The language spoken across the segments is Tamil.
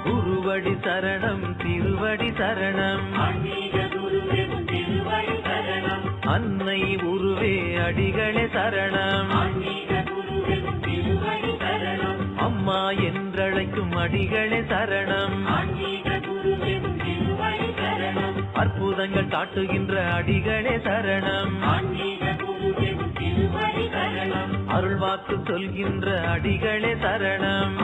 குருவடி சரணம் திருவடி சரணம் அன்னை உருவே அடிகளே சரணம் அம்மா என்றழைக்கும் அடிகளே சரணம் அற்புதங்கள் காட்டுகின்ற அடிகளே சரணம் அருள்வாக்கு சொல்கின்ற அடிகளே சரணம்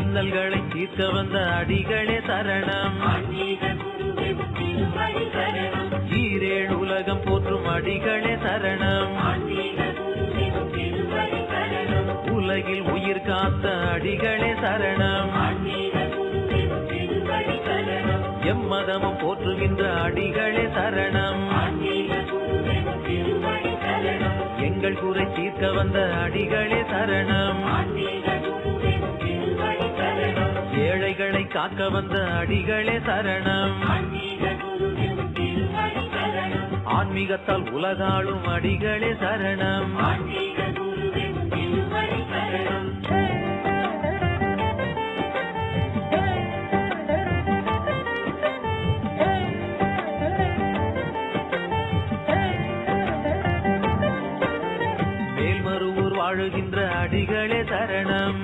இன்னல்களை தீர்க்க வந்த அடிகளே சரணம் ஈரேழு உலகம் போற்றும் அடிகளே சரணம் உலகில் உயிர் காத்த அடிகளே சரணம் எம்மதமும் போற்றுகின்ற அடிகளே சரணம் எங்கள் குறை தீர்க்க வந்த அடிகளே சரணம் ஏழைகளை காக்க வந்த அடிகளே சரணம் ஆன்மீகத்தால் உலகாளும் அடிகளே சரணம் மேல்மருவூர் வாழுகின்ற அடிகளே சரணம்